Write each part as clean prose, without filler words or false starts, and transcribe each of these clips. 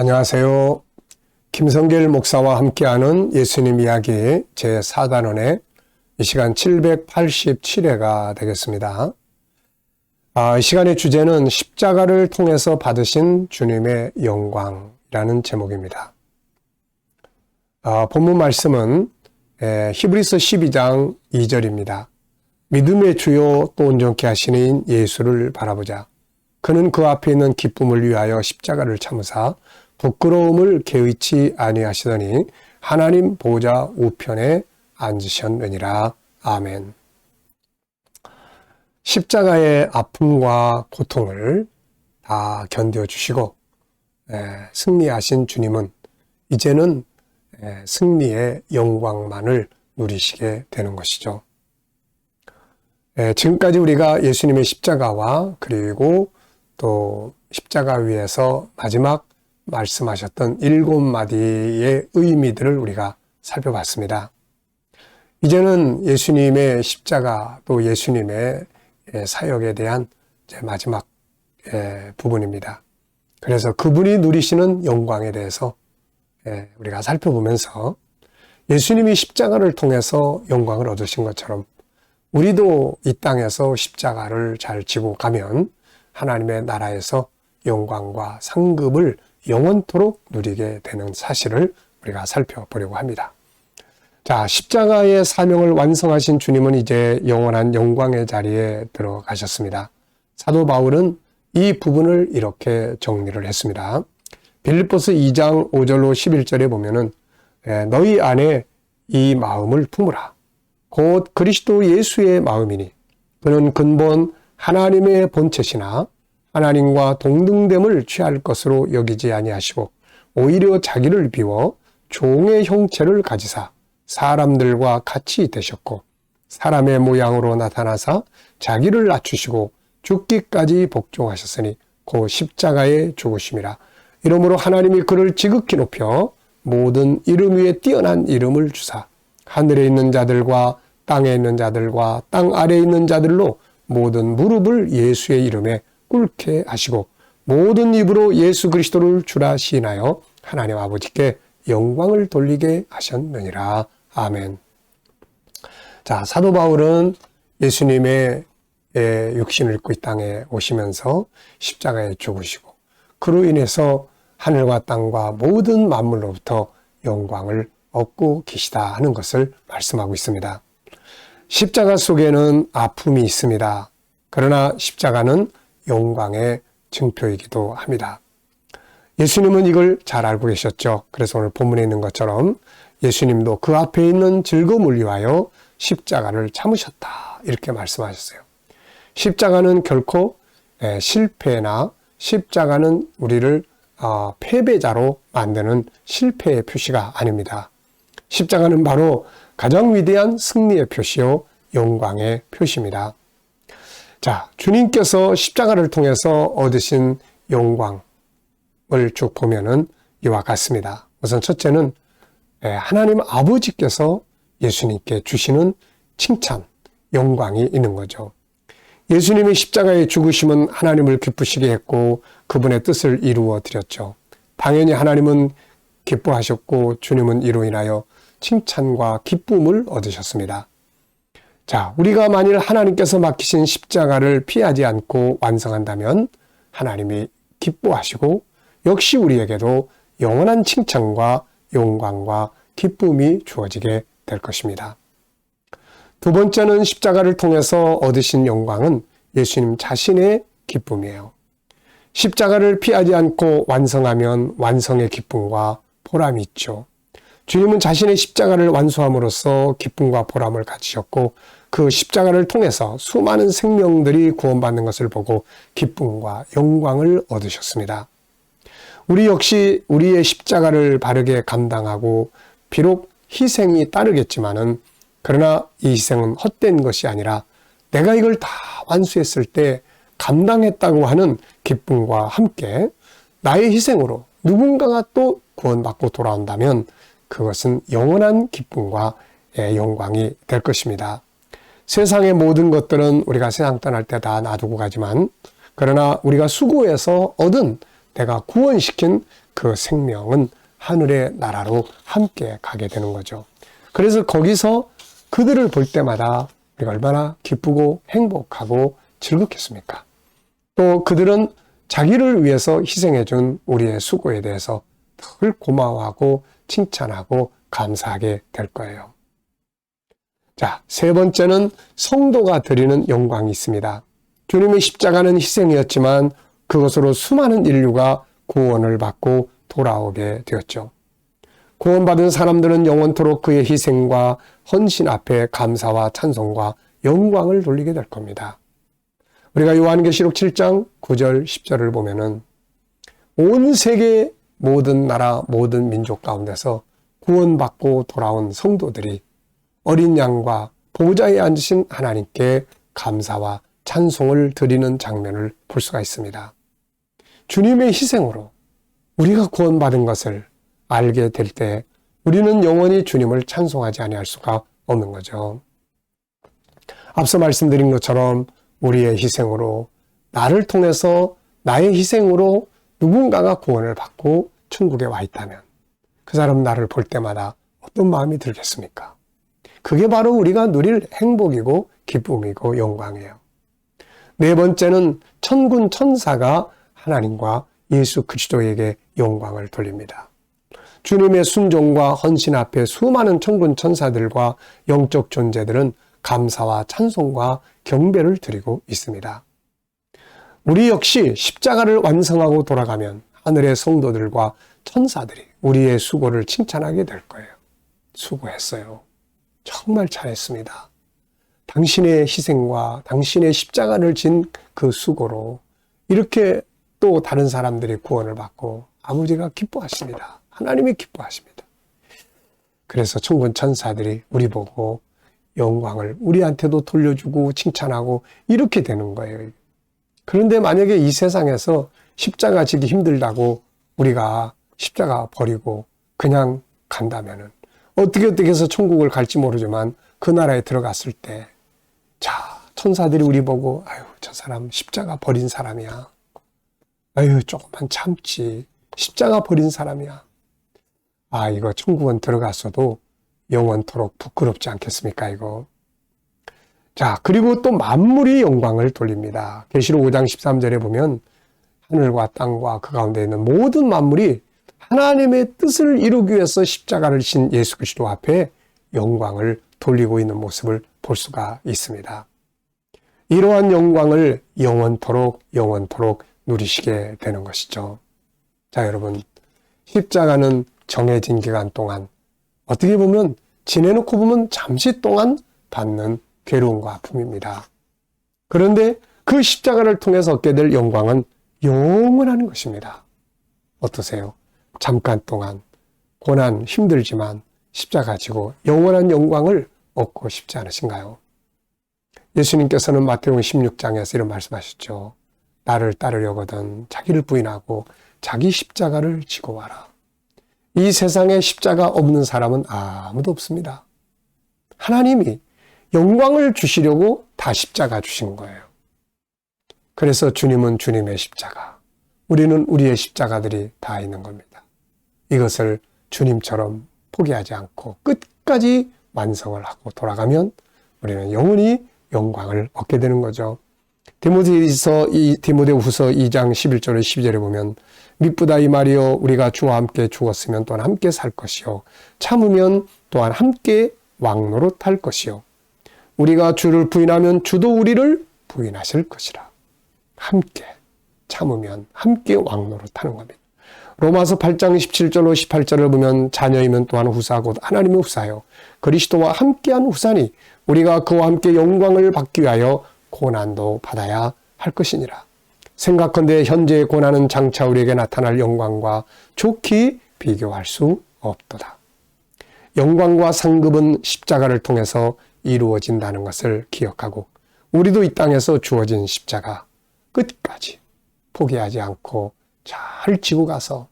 안녕하세요. 김성길 목사와 함께하는 예수님 이야기 제4단원의 이 시간 787회가 되겠습니다. 이 시간의 주제는 십자가를 통해서 받으신 주님의 영광이라는 제목입니다. 본문 말씀은 히브리서 12장 2절입니다. 믿음의 주요 또 온전케 하시는 예수를 바라보자. 그는 그 앞에 있는 기쁨을 위하여 십자가를 참으사 부끄러움을 개의치 아니하시더니 하나님 보좌 우편에 앉으셨느니라. 아멘. 십자가의 아픔과 고통을 다 견뎌주시고 승리하신 주님은 이제는 승리의 영광만을 누리시게 되는 것이죠. 지금까지 우리가 예수님의 십자가와 그리고 또 십자가 위에서 마지막 말씀하셨던 7마디의 의미들을 우리가 살펴봤습니다. 이제는 예수님의 십자가 또 예수님의 사역에 대한 마지막 부분입니다. 그래서 그분이 누리시는 영광에 대해서 우리가 살펴보면서 예수님이 십자가를 통해서 영광을 얻으신 것처럼 우리도 이 땅에서 십자가를 잘 지고 가면 하나님의 나라에서 영광과 상급을 영원토록 누리게 되는 사실을 우리가 살펴보려고 합니다. 자, 십자가의 사명을 완성하신 주님은 이제 영원한 영광의 자리에 들어가셨습니다. 사도 바울은 이 부분을 이렇게 정리를 했습니다. 빌립보서 2장 5절로 11절에 보면은 너희 안에 이 마음을 품으라. 곧 그리스도 예수의 마음이니 그는 근본 하나님의 본체시나 하나님과 동등됨을 취할 것으로 여기지 아니하시고 오히려 자기를 비워 종의 형체를 가지사 사람들과 같이 되셨고 사람의 모양으로 나타나사 자기를 낮추시고 죽기까지 복종하셨으니 곧 십자가에 죽으심이라. 이러므로 하나님이 그를 지극히 높여 모든 이름 위에 뛰어난 이름을 주사 하늘에 있는 자들과 땅에 있는 자들과 땅 아래에 있는 자들로 모든 무릎을 예수의 이름에 꿇게 하시고 모든 입으로 예수 그리스도를 주라 시인하여 하나님 아버지께 영광을 돌리게 하셨느니라. 아멘. 자, 사도 바울은 예수님의 육신을 입고 이 땅에 오시면서 십자가에 죽으시고 그로 인해서 하늘과 땅과 모든 만물로부터 영광을 얻고 계시다 하는 것을 말씀하고 있습니다. 십자가 속에는 아픔이 있습니다. 그러나 십자가는 영광의 증표이기도 합니다. 예수님은 이걸 잘 알고 계셨죠. 그래서 오늘 본문에 있는 것처럼 예수님도 그 앞에 있는 즐거움을 위하여 십자가를 참으셨다 이렇게 말씀하셨어요. 십자가는 결코 실패나 십자가는 우리를 패배자로 만드는 실패의 표시가 아닙니다. 십자가는 바로 가장 위대한 승리의 표시요 영광의 표시입니다. 자, 주님께서 십자가를 통해서 얻으신 영광을 쭉 보면은 이와 같습니다. 우선 첫째는 하나님 아버지께서 예수님께 주시는 칭찬, 영광이 있는 거죠. 예수님의 십자가의 죽으심은 하나님을 기쁘시게 했고 그분의 뜻을 이루어 드렸죠. 당연히 하나님은 기뻐하셨고 주님은 이로 인하여 칭찬과 기쁨을 얻으셨습니다. 자, 우리가 만일 하나님께서 맡기신 십자가를 피하지 않고 완성한다면 하나님이 기뻐하시고 역시 우리에게도 영원한 칭찬과 영광과 기쁨이 주어지게 될 것입니다. 두 번째는 십자가를 통해서 얻으신 영광은 예수님 자신의 기쁨이에요. 십자가를 피하지 않고 완성하면 완성의 기쁨과 보람이 있죠. 주님은 자신의 십자가를 완수함으로써 기쁨과 보람을 가지셨고 그 십자가를 통해서 수많은 생명들이 구원받는 것을 보고 기쁨과 영광을 얻으셨습니다. 우리 역시 우리의 십자가를 바르게 감당하고 비록 희생이 따르겠지만은 그러나 이 희생은 헛된 것이 아니라 내가 이걸 다 완수했을 때 감당했다고 하는 기쁨과 함께 나의 희생으로 누군가가 또 구원받고 돌아온다면 그것은 영원한 기쁨과 영광이 될 것입니다. 세상의 모든 것들은 우리가 세상 떠날 때 다 놔두고 가지만 그러나 우리가 수고해서 얻은 내가 구원시킨 그 생명은 하늘의 나라로 함께 가게 되는 거죠. 그래서 거기서 그들을 볼 때마다 우리가 얼마나 기쁘고 행복하고 즐겁겠습니까? 또 그들은 자기를 위해서 희생해 준 우리의 수고에 대해서 늘 고마워하고 칭찬하고 감사하게 될 거예요. 자, 세 번째는 성도가 드리는 영광이 있습니다. 주님의 십자가는 희생이었지만 그것으로 수많은 인류가 구원을 받고 돌아오게 되었죠. 구원받은 사람들은 영원토록 그의 희생과 헌신 앞에 감사와 찬송과 영광을 돌리게 될 겁니다. 우리가 요한계시록 7장 9절 10절을 보면은 온 세계 모든 나라 모든 민족 가운데서 구원받고 돌아온 성도들이 어린 양과 보좌에 앉으신 하나님께 감사와 찬송을 드리는 장면을 볼 수가 있습니다. 주님의 희생으로 우리가 구원받은 것을 알게 될 때 우리는 영원히 주님을 찬송하지 아니할 수가 없는 거죠. 앞서 말씀드린 것처럼 우리의 희생으로 나를 통해서 나의 희생으로 누군가가 구원을 받고 천국에 와 있다면 그 사람 나를 볼 때마다 어떤 마음이 들겠습니까? 그게 바로 우리가 누릴 행복이고 기쁨이고 영광이에요. 네 번째는 천군 천사가 하나님과 예수 그리스도에게 영광을 돌립니다. 주님의 순종과 헌신 앞에 수많은 천군 천사들과 영적 존재들은 감사와 찬송과 경배를 드리고 있습니다. 우리 역시 십자가를 완성하고 돌아가면 하늘의 성도들과 천사들이 우리의 수고를 칭찬하게 될 거예요. 수고했어요. 정말 잘했습니다. 당신의 희생과 당신의 십자가를 진 그 수고로 이렇게 또 다른 사람들이 구원을 받고 아버지가 기뻐하십니다. 하나님이 기뻐하십니다. 그래서 천군 천사들이 우리 보고 영광을 우리한테도 돌려주고 칭찬하고 이렇게 되는 거예요. 그런데 만약에 이 세상에서 십자가 지기 힘들다고 우리가 십자가 버리고 그냥 간다면은 어떻게 해서 천국을 갈지 모르지만 그 나라에 들어갔을 때 자, 천사들이 우리 보고 아유, 저 사람 십자가 버린 사람이야. 아유, 조금만 참지. 십자가 버린 사람이야. 아, 이거 천국은 들어갔어도 영원토록 부끄럽지 않겠습니까, 이거? 자, 그리고 또 만물이 영광을 돌립니다. 계시록 5장 13절에 보면 하늘과 땅과 그 가운데 있는 모든 만물이 하나님의 뜻을 이루기 위해서 십자가를 진 예수 그리스도 앞에 영광을 돌리고 있는 모습을 볼 수가 있습니다. 이러한 영광을 영원토록 누리시게 되는 것이죠. 자, 여러분, 십자가는 정해진 기간 동안 어떻게 보면 지내놓고 보면 잠시 동안 받는 괴로움과 아픔입니다. 그런데 그 십자가를 통해서 얻게 될 영광은 영원한 것입니다. 어떠세요? 잠깐 동안 고난 힘들지만 십자가 지고 영원한 영광을 얻고 싶지 않으신가요? 예수님께서는 마태복음 16장에서 이런 말씀하셨죠. 나를 따르려거든 자기를 부인하고 자기 십자가를 지고 와라. 이 세상에 십자가 없는 사람은 아무도 없습니다. 하나님이 영광을 주시려고 다 십자가 주신 거예요. 그래서 주님은 주님의 십자가, 우리는 우리의 십자가들이 다 있는 겁니다. 이것을 주님처럼 포기하지 않고 끝까지 완성을 하고 돌아가면 우리는 영원히 영광을 얻게 되는 거죠. 디모데후서 2장 11절에 12절에 보면 미쁘다 이 말이요 우리가 주와 함께 죽었으면 또한 함께 살 것이요 참으면 또한 함께 왕노릇할 것이요 우리가 주를 부인하면 주도 우리를 부인하실 것이라. 함께 참으면 함께 왕노릇하는 겁니다. 로마서 8장 17절로 18절을 보면 자녀이면 또한 후사 곧 하나님의 후사요 그리스도와 함께한 후사니 우리가 그와 함께 영광을 받기 위하여 고난도 받아야 할 것이니라. 생각컨대 현재의 고난은 장차 우리에게 나타날 영광과 좋게 비교할 수 없도다. 영광과 상급은 십자가를 통해서 이루어진다는 것을 기억하고 우리도 이 땅에서 주어진 십자가 끝까지 포기하지 않고 잘 지고 가서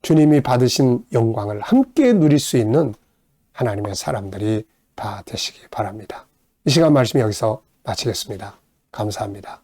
주님이 받으신 영광을 함께 누릴 수 있는 하나님의 사람들이 다 되시기 바랍니다. 이 시간 말씀 여기서 마치겠습니다. 감사합니다.